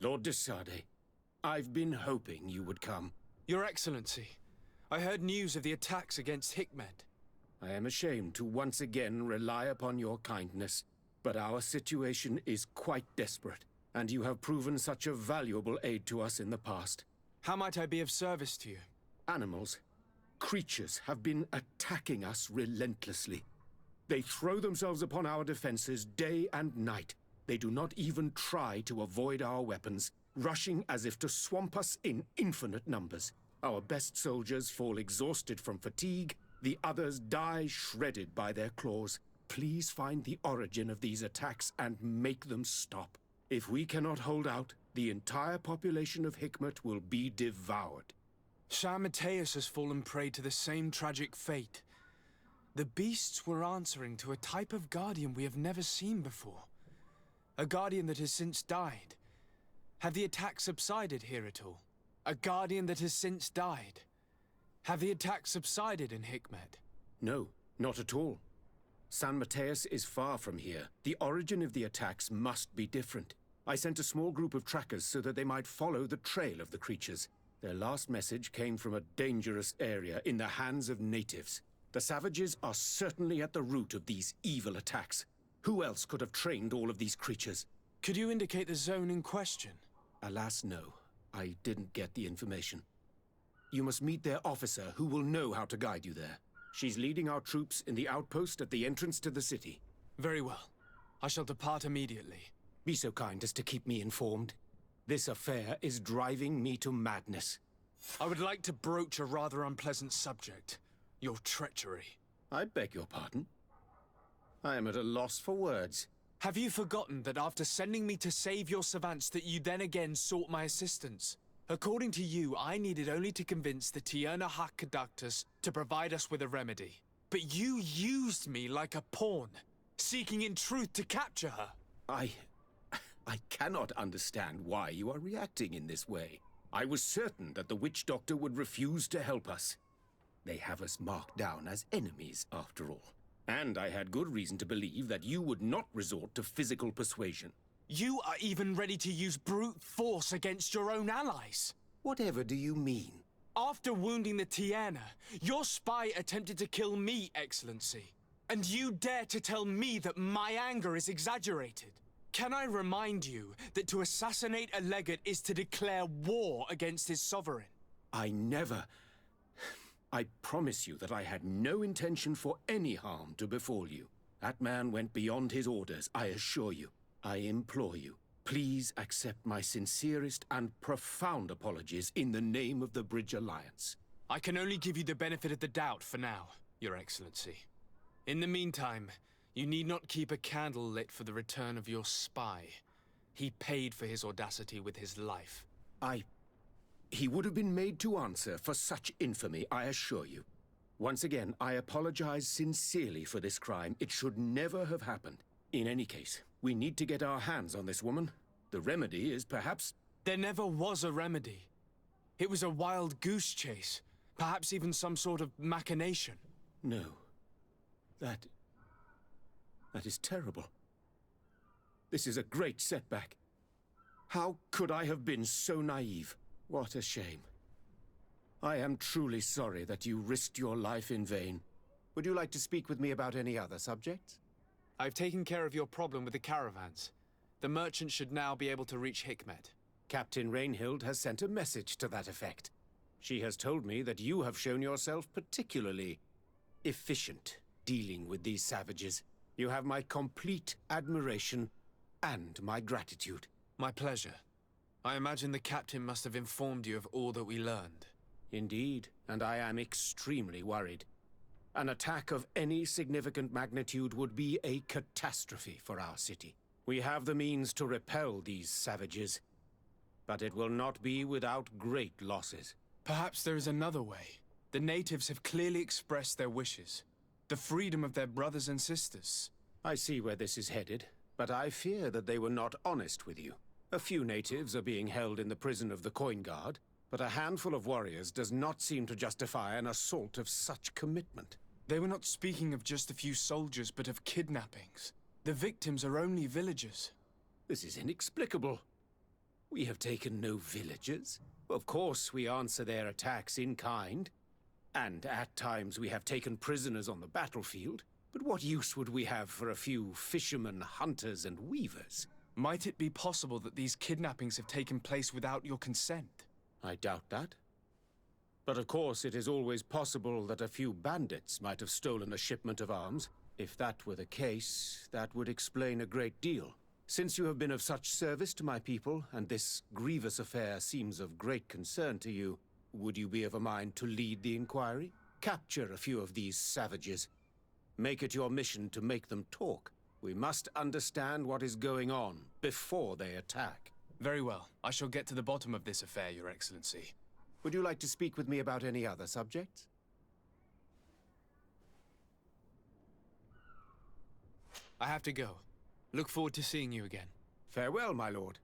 Lord de Sade, I've been hoping you would come. Your Excellency, I heard news of the attacks against Hikmet. I am ashamed to once again rely upon your kindness, but our situation is quite desperate, and you have proven such a valuable aid to us in the past. How might I be of service to you? Animals, creatures have been attacking us relentlessly. They throw themselves upon our defenses day and night. They do not even try to avoid our weapons, rushing as if to swamp us in infinite numbers. Our best soldiers fall exhausted from fatigue, the others die shredded by their claws. Please find the origin of these attacks and make them stop. If we cannot hold out, the entire population of Hikmet will be devoured. Shah Mateus has fallen prey to the same tragic fate. The beasts were answering to a type of guardian we have never seen before. A guardian that has since died. Have the attacks subsided here at all? A guardian that has since died. Have the attacks subsided in Hikmet? No, not at all. San Mateus is far from here. The origin of the attacks must be different. I sent a small group of trackers so that they might follow the trail of the creatures. Their last message came from a dangerous area in the hands of natives. The savages are certainly at the root of these evil attacks. Who else could have trained all of these creatures? Could you indicate the zone in question? Alas, no. I didn't get the information. You must meet their officer, who will know how to guide you there. She's leading our troops in the outpost at the entrance to the city. Very well. I shall depart immediately. Be so kind as to keep me informed. This affair is driving me to madness. I would like to broach a rather unpleasant subject. Your treachery. I beg your pardon? I am at a loss for words. Have you forgotten that after sending me to save your savants that you then again sought my assistance? According to you, I needed only to convince the Tierna Hak conductors to provide us with a remedy. But you used me like a pawn, seeking in truth to capture her. I cannot understand why you are reacting in this way. I was certain that the witch doctor would refuse to help us. They have us marked down as enemies, after all. And I had good reason to believe that you would not resort to physical persuasion. You are even ready to use brute force against your own allies. Whatever do you mean? After wounding the Tierna, your spy attempted to kill me, Excellency. And you dare to tell me that my anger is exaggerated. Can I remind you that to assassinate a legate is to declare war against his sovereign? I promise you that I had no intention for any harm to befall you. That man went beyond his orders, I assure you. I implore you, please accept my sincerest and profound apologies in the name of the Bridge Alliance. I can only give you the benefit of the doubt for now, Your Excellency. In the meantime, you need not keep a candle lit for the return of your spy. He paid for his audacity with his life. He would have been made to answer for such infamy, I assure you. Once again, I apologize sincerely for this crime. It should never have happened. In any case, we need to get our hands on this woman. The remedy is perhaps... There never was a remedy. It was a wild goose chase. Perhaps even some sort of machination. No. That is terrible. This is a great setback. How could I have been so naive? What a shame. I am truly sorry that you risked your life in vain. Would you like to speak with me about any other subjects? I've taken care of your problem with the caravans. The merchant should now be able to reach Hikmet. Captain Rainhild has sent a message to that effect. She has told me that you have shown yourself particularly efficient dealing with these savages. You have my complete admiration and my gratitude. My pleasure. I imagine the captain must have informed you of all that we learned. Indeed, and I am extremely worried. An attack of any significant magnitude would be a catastrophe for our city. We have the means to repel these savages, but it will not be without great losses. Perhaps there is another way. The natives have clearly expressed their wishes. The freedom of their brothers and sisters. I see where this is headed, but I fear that they were not honest with you. A few natives are being held in the prison of the Coin Guard, but a handful of warriors does not seem to justify an assault of such commitment. They were not speaking of just a few soldiers, but of kidnappings. The victims are only villagers. This is inexplicable. We have taken no villagers. Of course, we answer their attacks in kind. And at times we have taken prisoners on the battlefield. But what use would we have for a few fishermen, hunters, and weavers? Might it be possible that these kidnappings have taken place without your consent? I doubt that. But of course, it is always possible that a few bandits might have stolen a shipment of arms. If that were the case, that would explain a great deal. Since you have been of such service to my people, and this grievous affair seems of great concern to you, would you be of a mind to lead the inquiry? Capture a few of these savages. Make it your mission to make them talk. We must understand what is going on before they attack. Very well. I shall get to the bottom of this affair, Your Excellency. Would you like to speak with me about any other subjects? I have to go. Look forward to seeing you again. Farewell, my lord.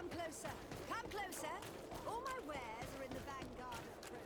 Come closer! Come closer! All my wares are in the vanguard of trade.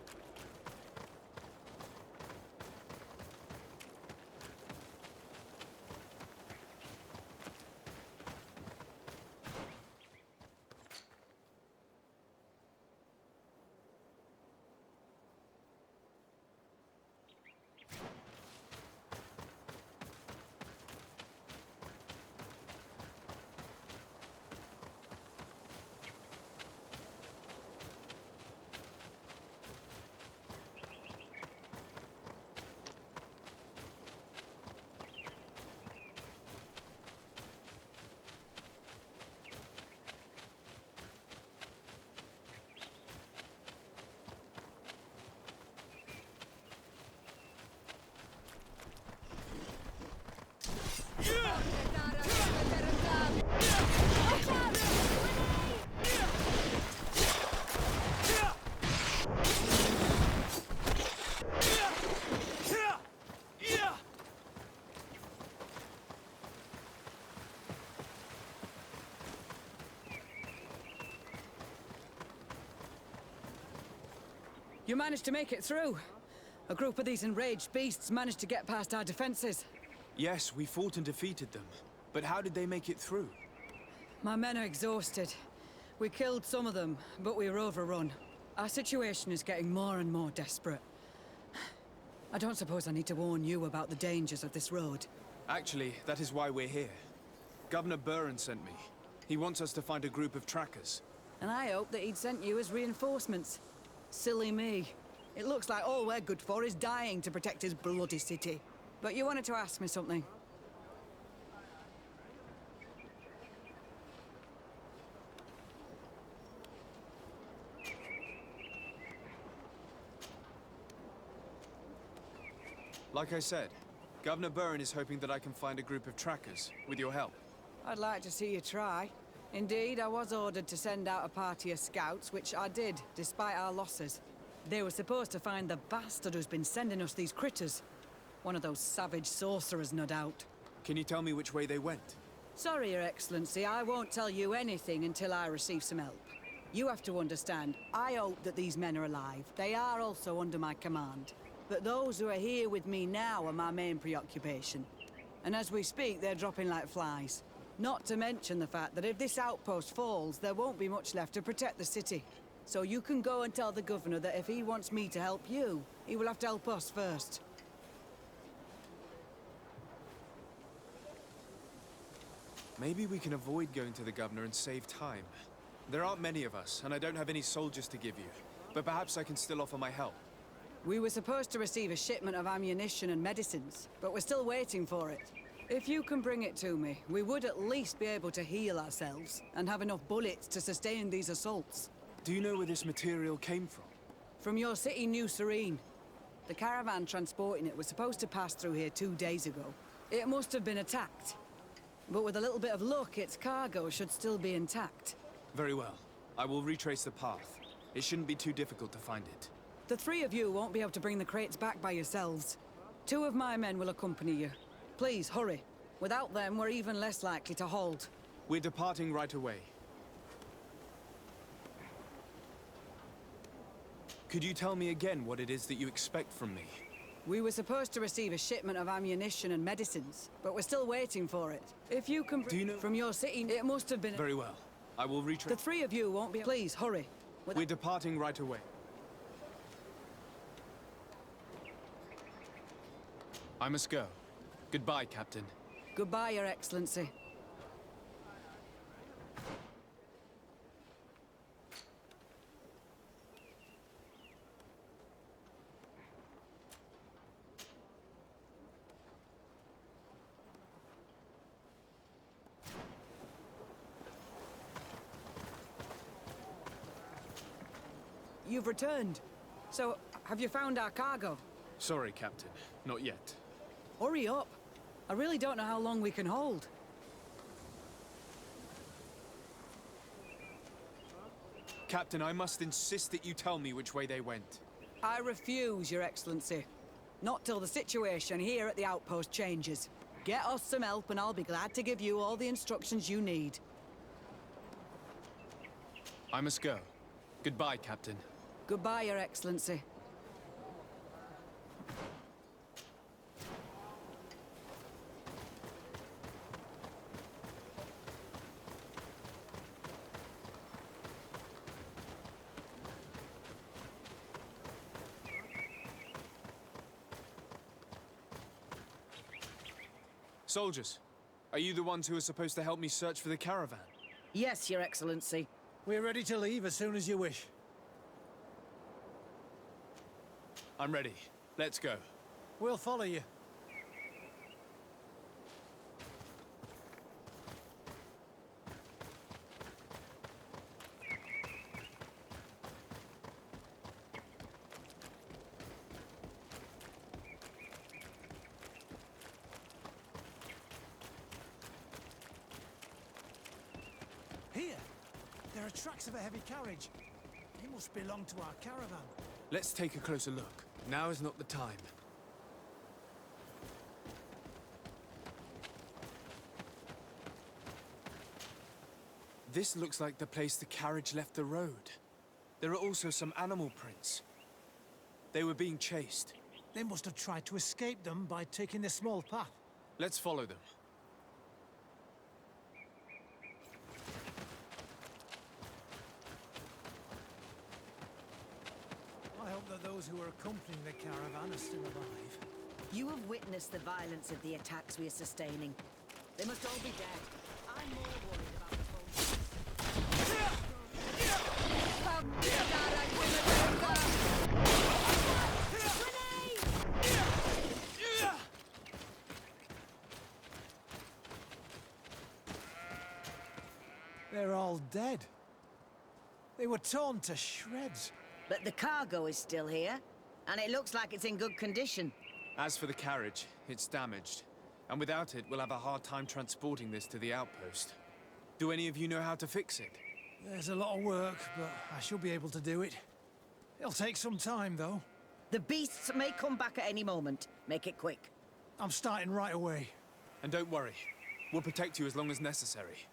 You managed to make it through. A group of these enraged beasts managed to get past our defenses. Yes, we fought and defeated them. But how did they make it through? My men are exhausted. We killed some of them, but we were overrun. Our situation is getting more and more desperate. I don't suppose I need to warn you about the dangers of this road. Actually, that is why we're here. Governor Burren sent me. He wants us to find a group of trackers. And I hope that he'd sent you as reinforcements. Silly me. It looks like all we're good for is dying to protect his bloody city. But you wanted to ask me something. Like I said, Governor Burren is hoping that I can find a group of trackers, with your help. I'd like to see you try. Indeed, I was ordered to send out a party of scouts, which I did, despite our losses. They were supposed to find the bastard who's been sending us these critters. One of those savage sorcerers, no doubt. Can you tell me which way they went? Sorry, Your Excellency, I won't tell you anything until I receive some help. You have to understand, I hope that these men are alive. They are also under my command. But those who are here with me now are my main preoccupation. And as we speak, they're dropping like flies. Not to mention the fact that if this outpost falls, there won't be much left to protect the city. So you can go and tell the governor that if he wants me to help you, he will have to help us first. Maybe we can avoid going to the governor and save time. There aren't many of us, and I don't have any soldiers to give you. But perhaps I can still offer my help. We were supposed to receive a shipment of ammunition and medicines, but we're still waiting for it. If you can bring it to me, we would at least be able to heal ourselves and have enough bullets to sustain these assaults. Do you know where this material came from? From your city, New Serene. The caravan transporting it was supposed to pass through here 2 days ago. It must have been attacked. But with a little bit of luck, its cargo should still be intact. Very well. I will retrace the path. It shouldn't be too difficult to find it. The three of you won't be able to bring the crates back by yourselves. 2 of my men will accompany you. Please, hurry. Without them, we're even less likely to hold. We're departing right away. Could you tell me again what it is that you expect from me? We were supposed to receive a shipment of ammunition and medicines, but we're still waiting for it. If you can Do you know- from your city, it must have been... Very well. I will retrace... The 3 of you won't be... Please, hurry. We're departing right away. I must go. Goodbye, Captain. Goodbye, Your Excellency. You've returned. So, have you found our cargo? Sorry, Captain. Not yet. Hurry up. I really don't know how long we can hold. Captain, I must insist that you tell me which way they went. I refuse, Your Excellency. Not till the situation here at the outpost changes. Get us some help and I'll be glad to give you all the instructions you need. I must go. Goodbye, Captain. Goodbye, Your Excellency. Soldiers, are you the ones who are supposed to help me search for the caravan? Yes, Your Excellency. We're ready to leave as soon as you wish. I'm ready. Let's go. We'll follow you. Here! There are tracks of a heavy carriage. They must belong to our caravan. Let's take a closer look. Now is not the time. This looks like the place the carriage left the road. There are also some animal prints. They were being chased. They must have tried to escape them by taking the small path. Let's follow them. I hope that those who are accompanying the caravan are still alive. You have witnessed the violence of the attacks we are sustaining. They must all be dead. I'm more worried about the soldiers. They're all dead. They were torn to shreds. But the cargo is still here, and it looks like it's in good condition. As for the carriage, it's damaged. And without it, we'll have a hard time transporting this to the outpost. Do any of you know how to fix it? There's a lot of work, but I should be able to do it. It'll take some time, though. The beasts may come back at any moment. Make it quick. I'm starting right away. And don't worry, we'll protect you as long as necessary.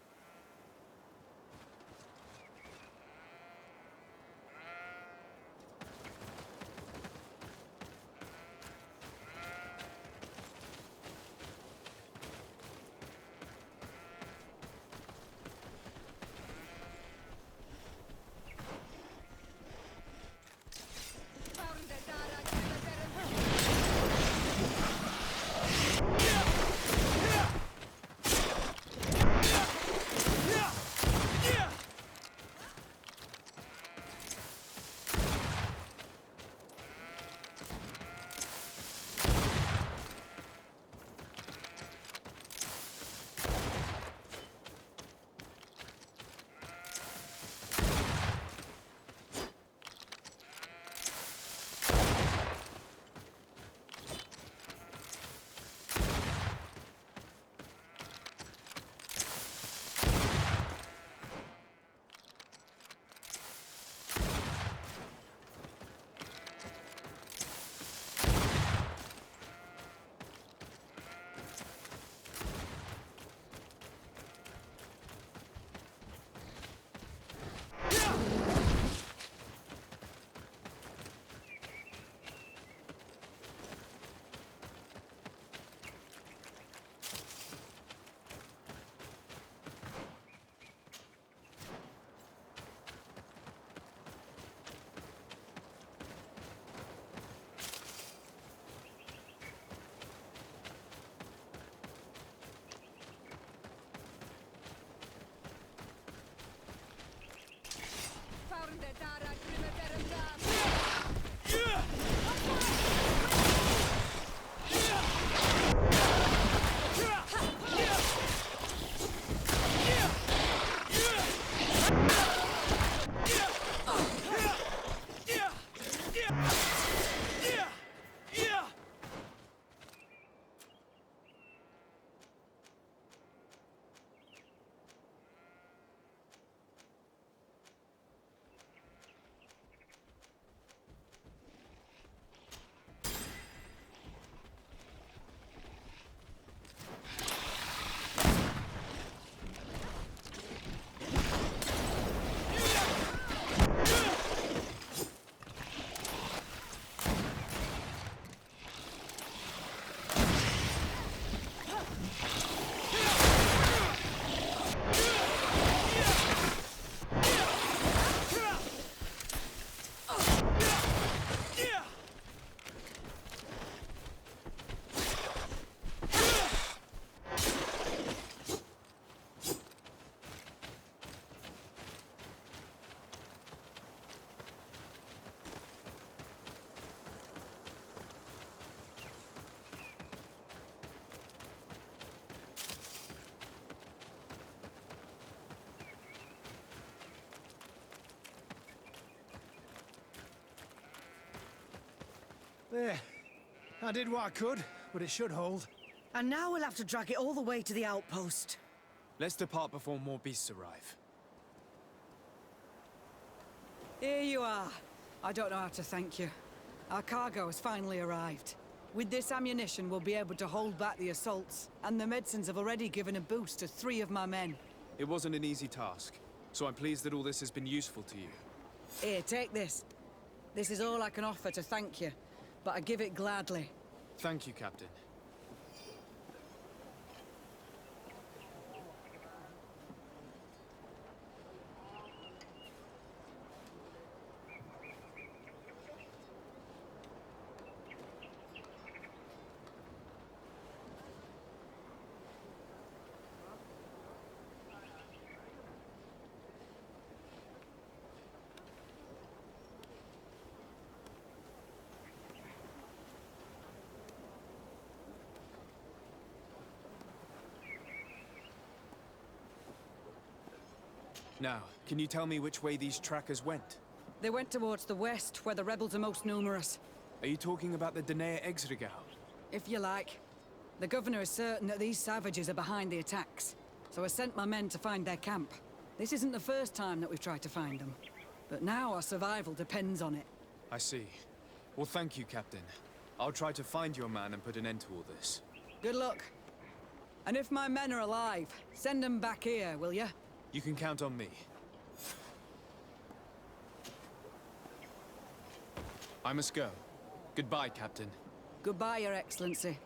There. I did what I could, but it should hold. And now we'll have to drag it all the way to the outpost. Let's depart before more beasts arrive. Here you are. I don't know how to thank you. Our cargo has finally arrived. With this ammunition, we'll be able to hold back the assaults, and the medicines have already given a boost to 3 of my men. It wasn't an easy task, so I'm pleased that all this has been useful to you. Here, take this. This is all I can offer to thank you, but I give it gladly. Thank you, Captain. Now, can you tell me which way these trackers went? They went towards the west, where the rebels are most numerous. Are you talking about the Danea Exregao? If you like. The governor is certain that these savages are behind the attacks. so I sent my men to find their camp. This isn't the first time that we've tried to find them, but now our survival depends on it. I see. Well, thank you, Captain. I'll try to find your man and put an end to all this. Good luck. And if my men are alive, send them back here, will you? You can count on me. I must go. Goodbye, Captain. Goodbye, Your Excellency.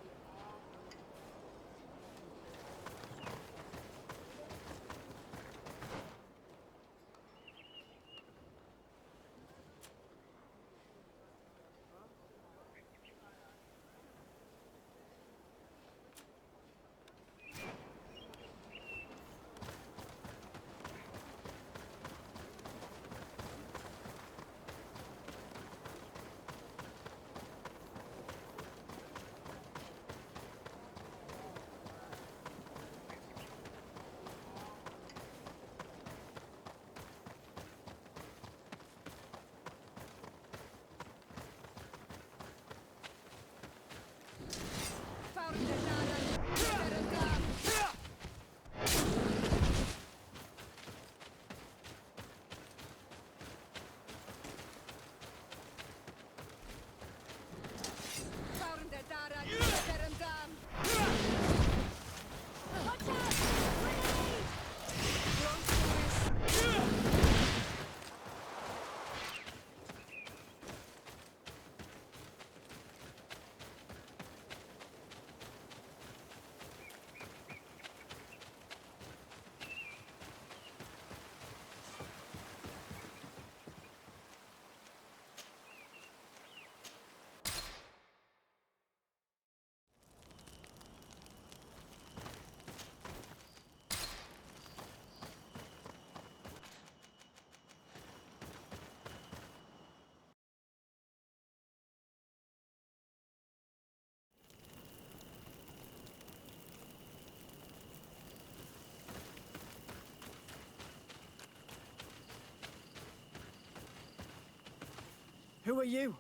Who are you?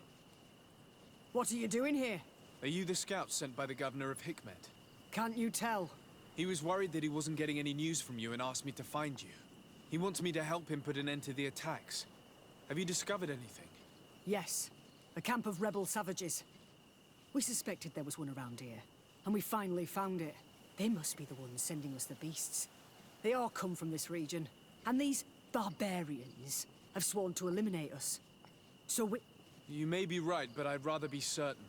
What are you doing here? Are you the scout sent by the governor of Hikmet? Can't you tell? He was worried that he wasn't getting any news from you and asked me to find you. He wants me to help him put an end to the attacks. Have you discovered anything? Yes. A camp of rebel savages. We suspected there was one around here, and we finally found it. They must be the ones sending us the beasts. They all come from this region, and these barbarians have sworn to eliminate us. So we... You may be right, but I'd rather be certain.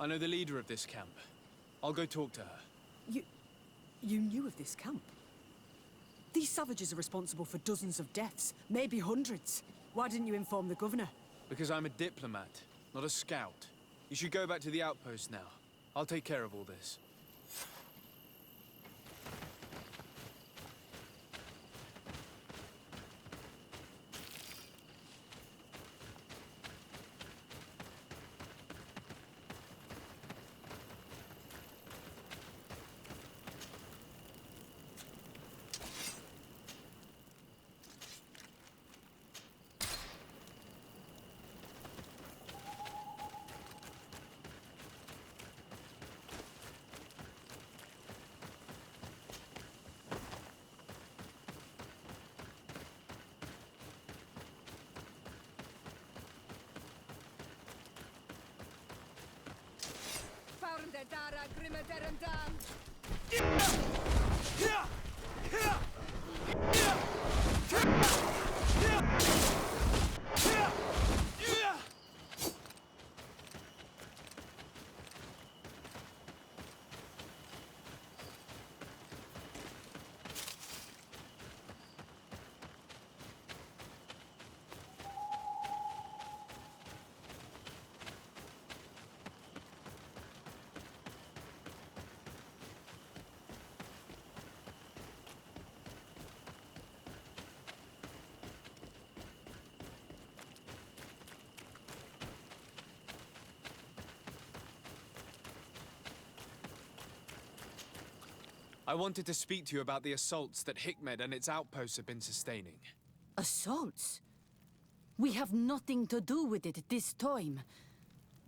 I know the leader of this camp. I'll go talk to her. You knew of this camp? These savages are responsible for dozens of deaths, maybe hundreds. Why didn't you inform the governor? Because I'm a diplomat, not a scout. You should go back to the outpost now. I'll take care of all this. I wanted to speak to you about the assaults that Hikmet and its outposts have been sustaining. Assaults? We have nothing to do with it this time.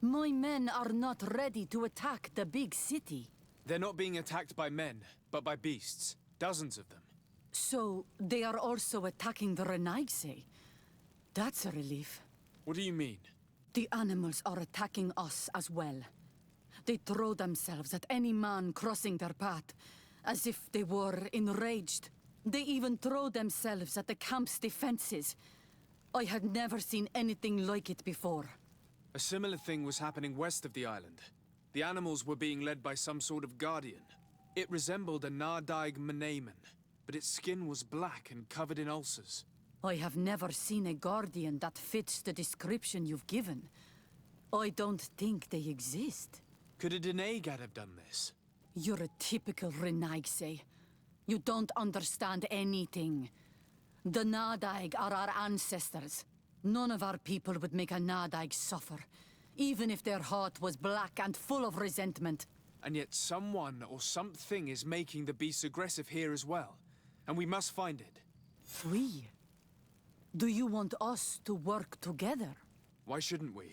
My men are not ready to attack the big city. They're not being attacked by men, but by beasts. Dozens of them. So, they are also attacking the Renaigse? That's a relief. What do you mean? The animals are attacking us as well. They throw themselves at any man crossing their path, as if they were enraged. They even throw themselves at the camp's defenses. I had never seen anything like it before. A similar thing was happening west of the island. The animals were being led by some sort of guardian. It resembled a Nardaig Mnemen, but its skin was black and covered in ulcers. I have never seen a guardian that fits the description you've given. I don't think they exist. Could a Denegad have done this? You're a typical Renaigse. You don't understand anything. The Nardaig are our ancestors. None of our people would make a Nardaig suffer, even if their heart was black and full of resentment. And yet someone or something is making the beasts aggressive here as well. And we must find it. We? Do you want us to work together? Why shouldn't we?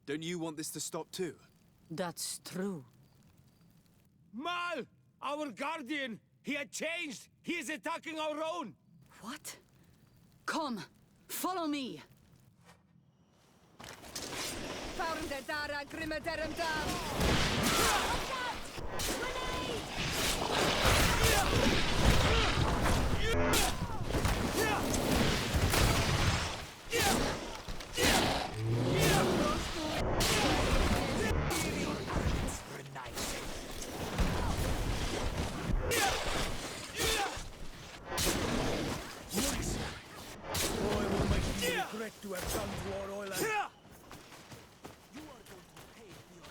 Don't you want this to stop too? That's true. Mal! Our guardian! He had changed! He is attacking our own! What? Come, follow me. Regret to have come to our island. You are going to pay for your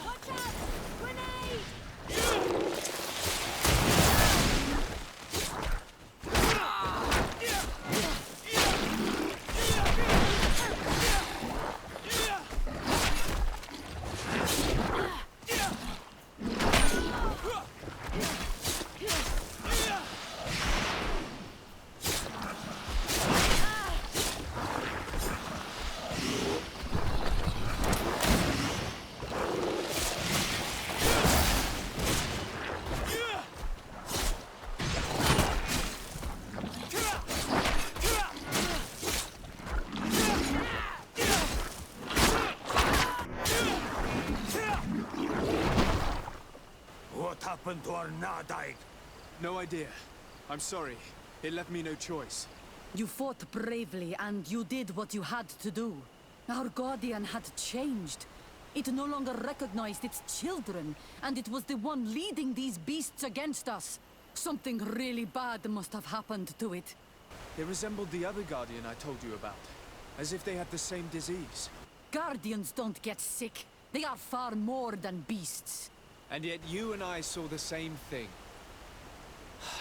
Watch out! Grenade! What happened to our Nardaig? No idea. I'm sorry. It left me no choice. You fought bravely and you did what you had to do. Our guardian had changed. It no longer recognized its children, and it was the one leading these beasts against us. Something really bad must have happened to it. They resembled the other Guardian I told you about. As if they had the same disease. Guardians don't get sick. They are far more than beasts. And yet you and I saw the same thing.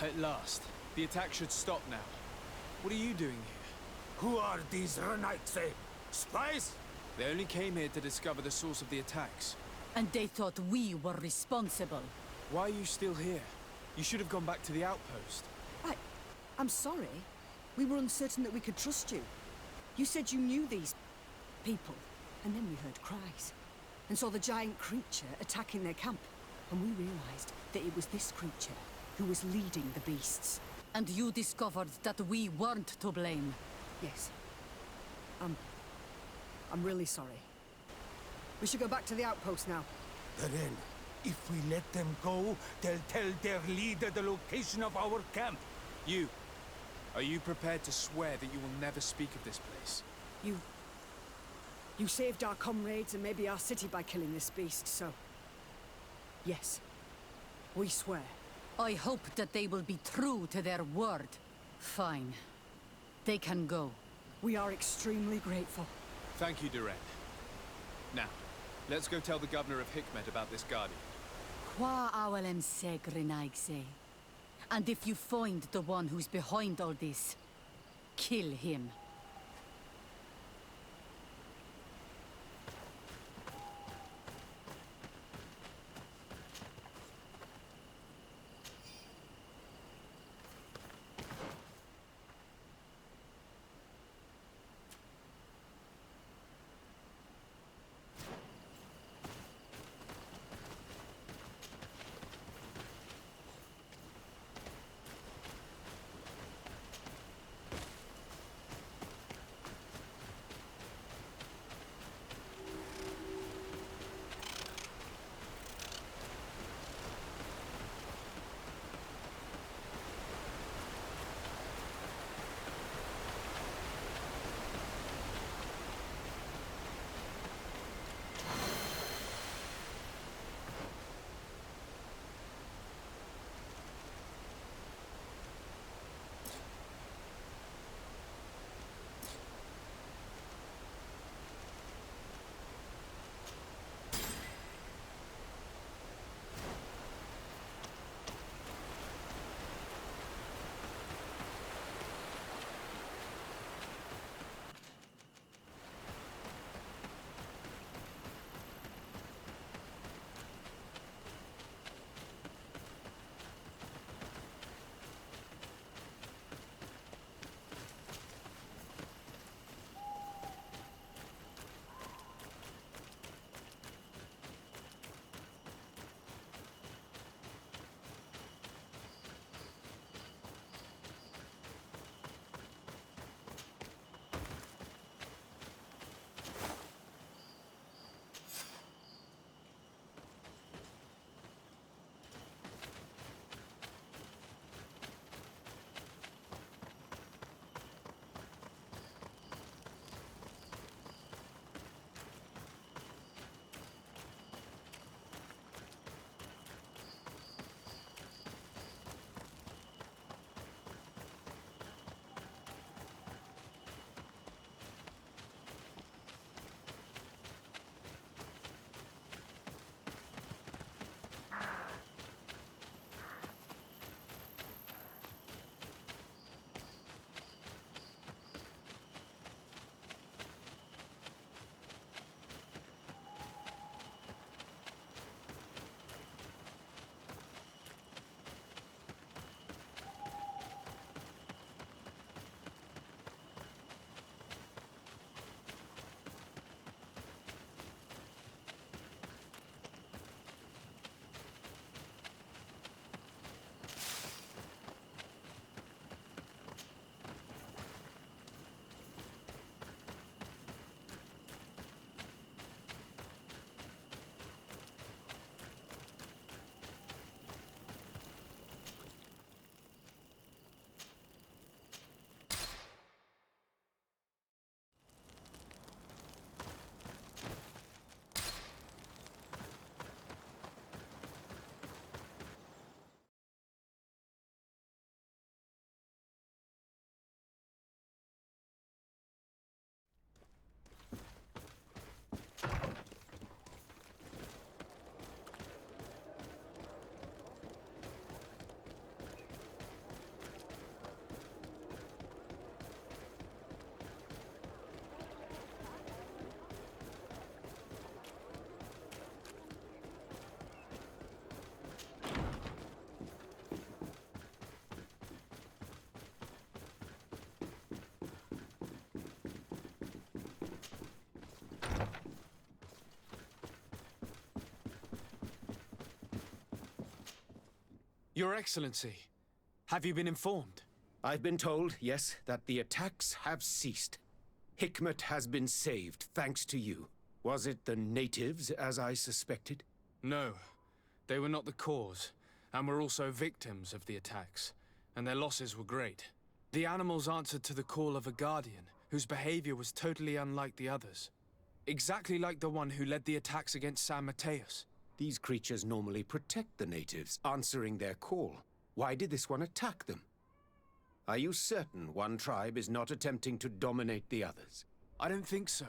At last. The attack should stop now. What are you doing here? Who are these Renaigse? Spies? They only came here to discover the source of the attacks. And they thought we were responsible. Why are you still here? You should have gone back to the outpost. I'm sorry. We were uncertain that we could trust you. You said you knew these people, and then we heard cries, and saw the giant creature attacking their camp. And we realized that it was this creature who was leading the beasts. And you discovered that we weren't to blame. Yes. I'm really sorry. We should go back to the outpost now. Then, if we let them go, they'll tell their leader the location of our camp. Are you prepared to swear that you will never speak of this place? You saved our comrades and maybe our city by killing this beast, so... Yes. We swear. I hope that they will be true to their word. Fine. They can go. We are extremely grateful. Thank you, Duran. Now, let's go tell the governor of Hikmet about this guardian. Qua awalem segrenaigse. And if you find the one who's behind all this, kill him. Your Excellency, have you been informed? I've been told, yes, that the attacks have ceased. Hikmet has been saved, thanks to you. Was it the natives, as I suspected? No, they were not the cause, and were also victims of the attacks, and their losses were great. The animals answered to the call of a guardian, whose behavior was totally unlike the others. Exactly like the one who led the attacks against San Mateus. These creatures normally protect the natives, answering their call. Why did this one attack them? Are you certain one tribe is not attempting to dominate the others? I don't think so.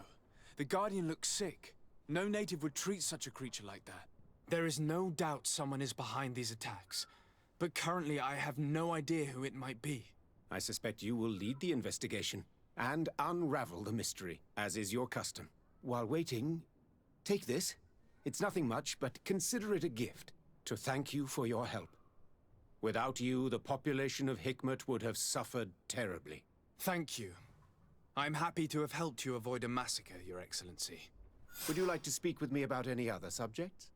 The Guardian looks sick. No native would treat such a creature like that. There is no doubt someone is behind these attacks, but currently I have no idea who it might be. I suspect you will lead the investigation and unravel the mystery, as is your custom. While waiting, take this. It's nothing much, but consider it a gift to thank you for your help. Without you, the population of Hikmet would have suffered terribly. Thank you. I'm happy to have helped you avoid a massacre, Your Excellency. Would you like to speak with me about any other subjects?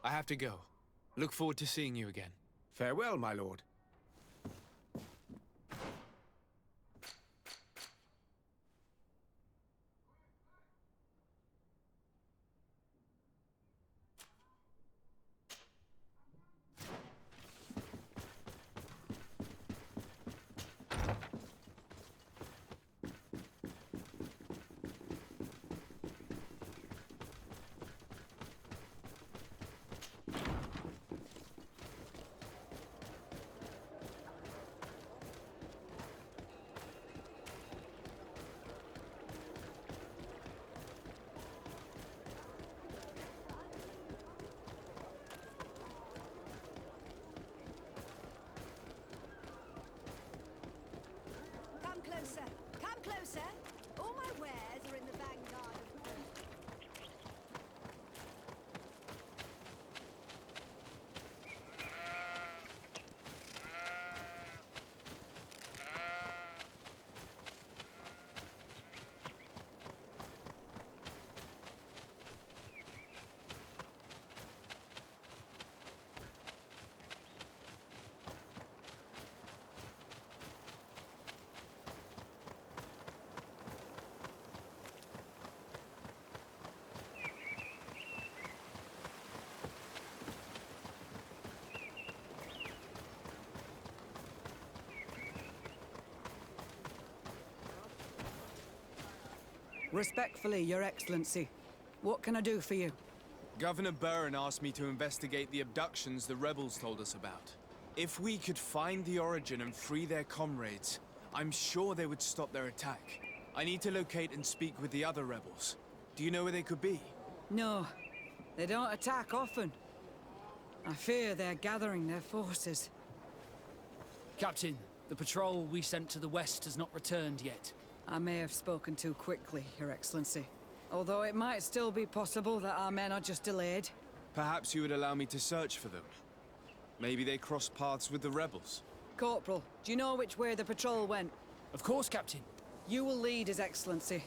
I have to go. Look forward to seeing you again. Farewell, my lord. Come closer. Come closer. All my wares are in the vanguard of the Respectfully, Your Excellency. What can I do for you? Governor Burren asked me to investigate the abductions the rebels told us about. If we could find the origin and free their comrades, I'm sure they would stop their attack. I need to locate and speak with the other rebels. Do you know where they could be? No, they don't attack often. I fear they're gathering their forces. Captain, the patrol we sent to the west has not returned yet. I may have spoken too quickly, Your Excellency. Although it might still be possible that our men are just delayed. Perhaps you would allow me to search for them. Maybe they crossed paths with the rebels. Corporal, do you know which way the patrol went? Of course, Captain. You will lead, His Excellency,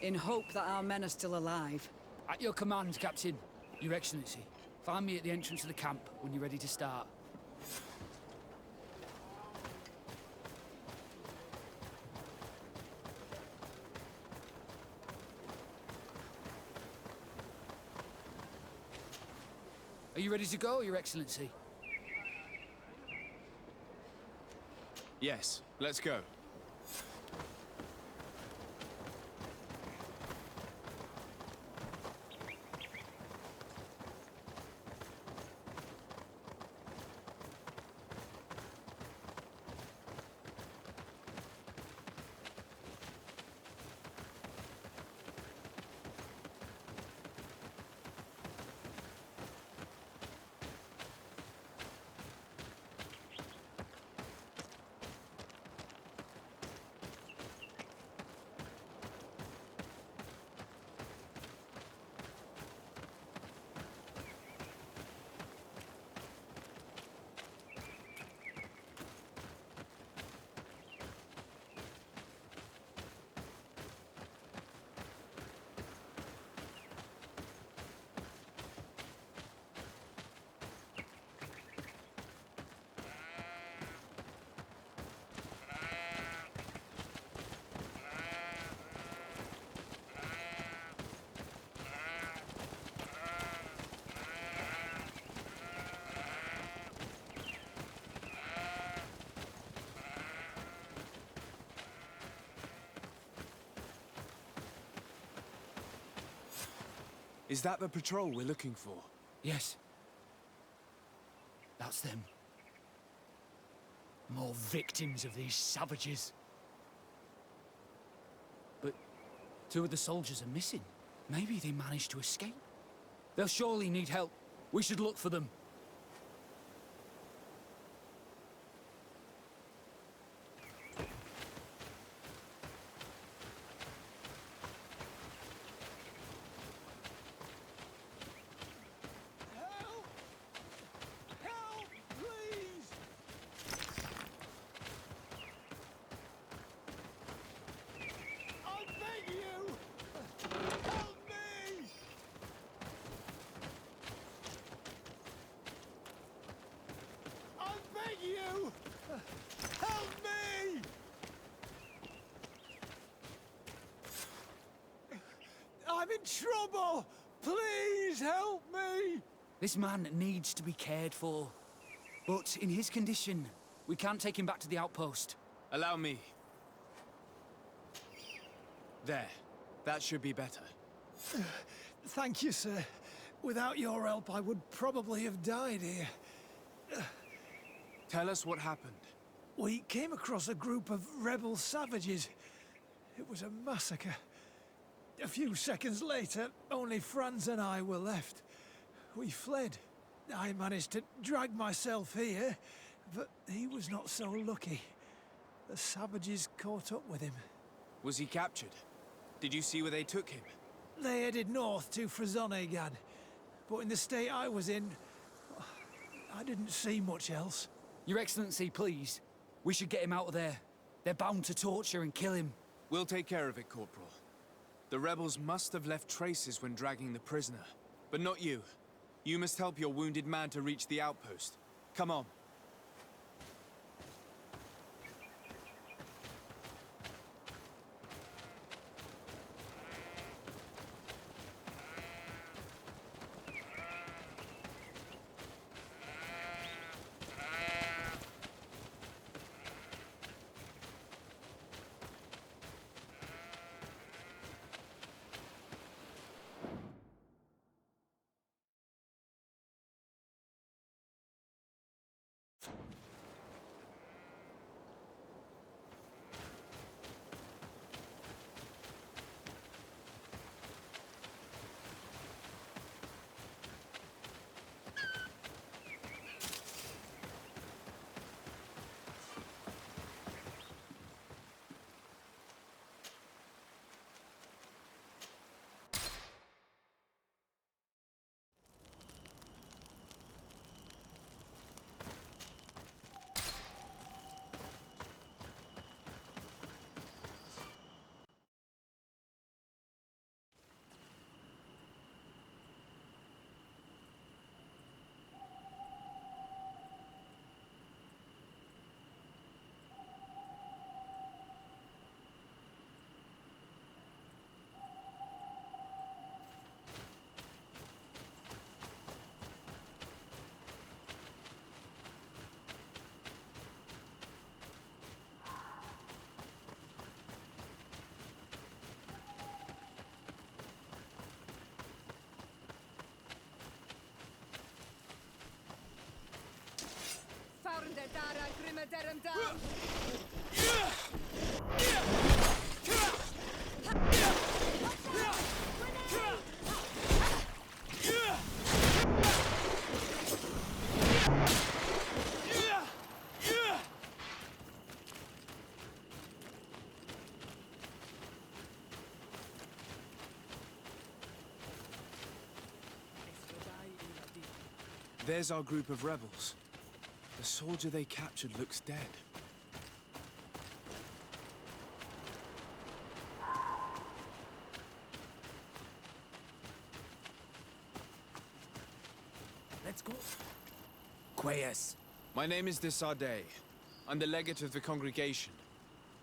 in hope that our men are still alive. At your command, Captain. Your Excellency. Find me at the entrance of the camp when you're ready to start. Are you ready to go, Your Excellency? Yes, let's go. Is that the patrol we're looking for? Yes. That's them. More victims of these savages. But 2 of the soldiers are missing. Maybe they managed to escape. They'll surely need help. We should look for them. Help! Help, please! I beg you! Help me! I beg you! Help me! I'm in trouble! Please help me! This man needs to be cared for. But in his condition, we can't take him back to the outpost. Allow me. There. That should be better. Thank you, sir. Without your help, I would probably have died here. Tell us what happened. We came across a group of rebel savages. It was a massacre. A few seconds later, only Franz and I were left. We fled. I managed to drag myself here, but he was not so lucky. The savages caught up with him. Was he captured? Did you see where they took him? They headed north to Frazonegan, but in the state I was in, I didn't see much else. Your Excellency, please. We should get him out of there. They're bound to torture and kill him. We'll take care of it, Corporal. The rebels must have left traces when dragging the prisoner. But not you. You must help your wounded man to reach the outpost. Come on. There's our group of rebels. The soldier they captured looks dead. Let's go. Quayas. My name is de Sardet. I'm the legate of the congregation.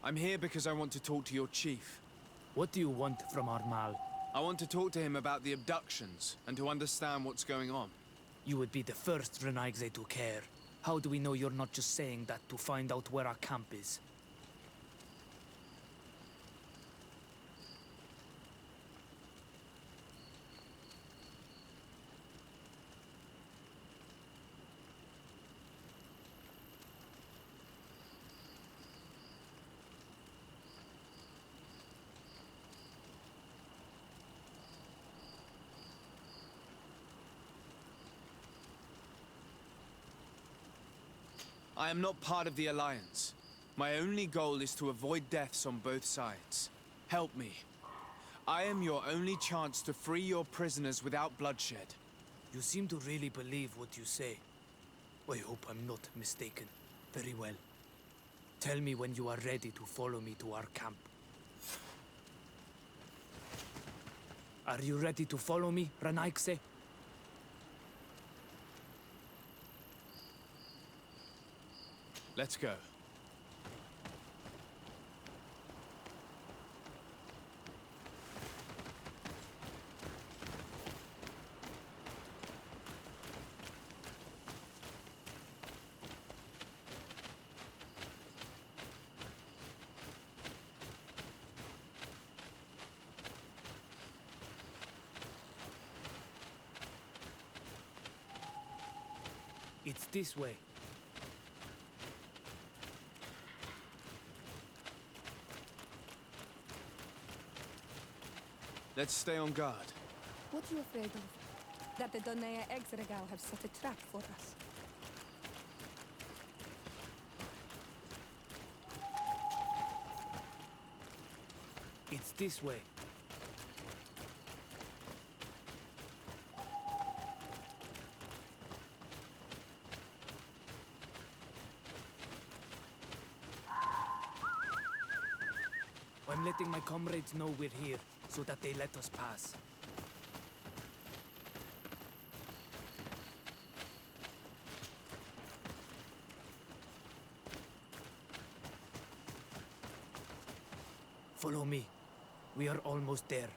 I'm here because I want to talk to your chief. What do you want from Armal? I want to talk to him about the abductions and to understand what's going on. You would be the first Renegade to care. How do we know you're not just saying that to find out where our camp is? I am not part of the Alliance. My only goal is to avoid deaths on both sides. Help me. I am your only chance to free your prisoners without bloodshed. You seem to really believe what you say. I hope I'm not mistaken. Very well. Tell me when you are ready to follow me to our camp. Are you ready to follow me, Ranaikse? Let's go. It's this way. Let's stay on guard. What are you afraid of? That the Donea Exregal have set a trap for us. It's this way. I'm letting my comrades know we're here, so that they let us pass. Follow me. We are almost there.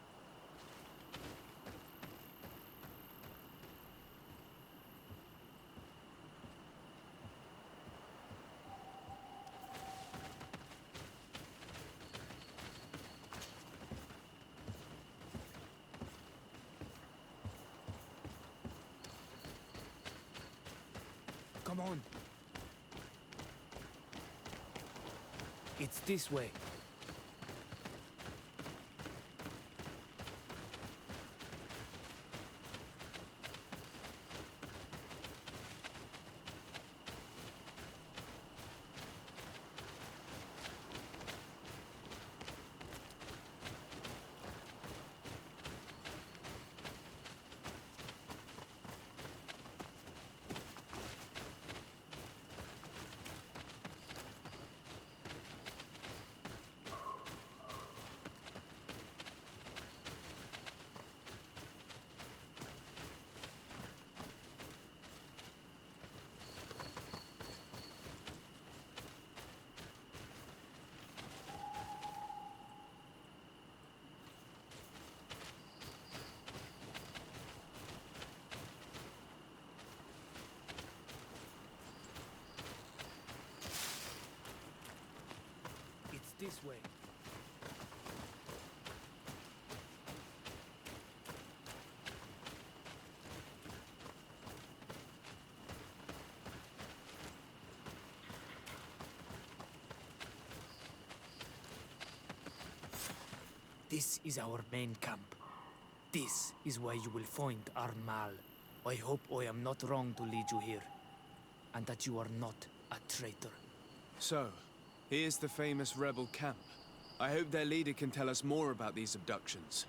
Come on. It's this way. This way. This is our main camp. This is where you will find our Mal. I hope I am not wrong to lead you here, and that you are not a traitor. So, here's the famous rebel camp. I hope their leader can tell us more about these abductions.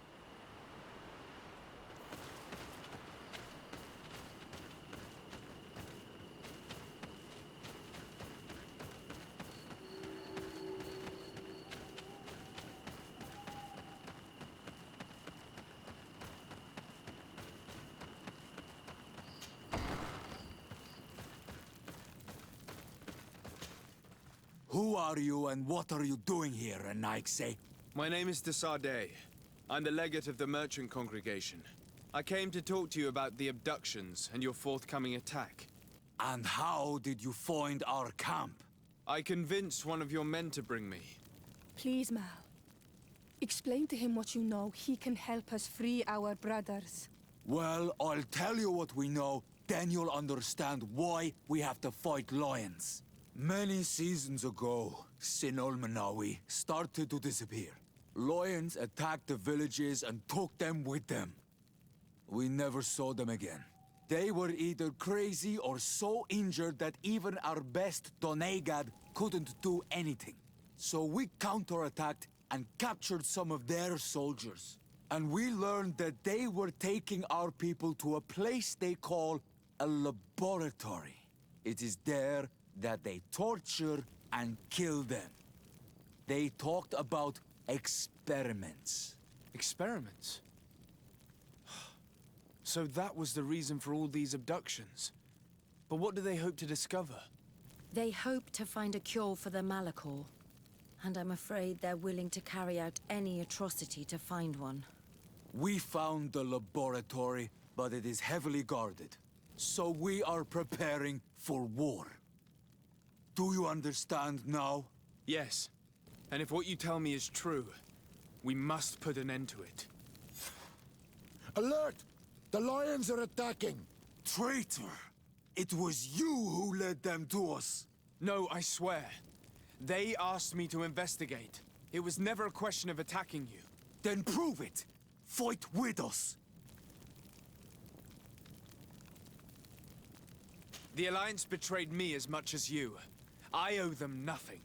Who are you and what are you doing here, Anaikse? My name is Desardet. I'm the legate of the merchant congregation. I came to talk to you about the abductions and your forthcoming attack. And how did you find our camp? I convinced one of your men to bring me. Please, Mal. Explain to him what you know. He can help us free our brothers. Well, I'll tell you what we know, then you'll understand why we have to fight lions. Many seasons ago, Sinol Manawi started to disappear. Lions attacked the villages and took them with them. We never saw them again. They were either crazy or so injured that even our best Donegad couldn't do anything. So we counterattacked and captured some of their soldiers. And we learned that they were taking our people to a place they call a laboratory. It is there that they torture and kill them. They talked about experiments. Experiments? So that was the reason for all these abductions. But what do they hope to discover? They hope to find a cure for the Malachor. And I'm afraid they're willing to carry out any atrocity to find one. We found the laboratory, but it is heavily guarded. So we are preparing for war. Do you understand now? Yes. And if what you tell me is true, we must put an end to it. Alert! The lions are attacking! Traitor! It was you who led them to us! No, I swear. They asked me to investigate. It was never a question of attacking you. Then prove it! Fight with us! The Alliance betrayed me as much as you. I owe them nothing.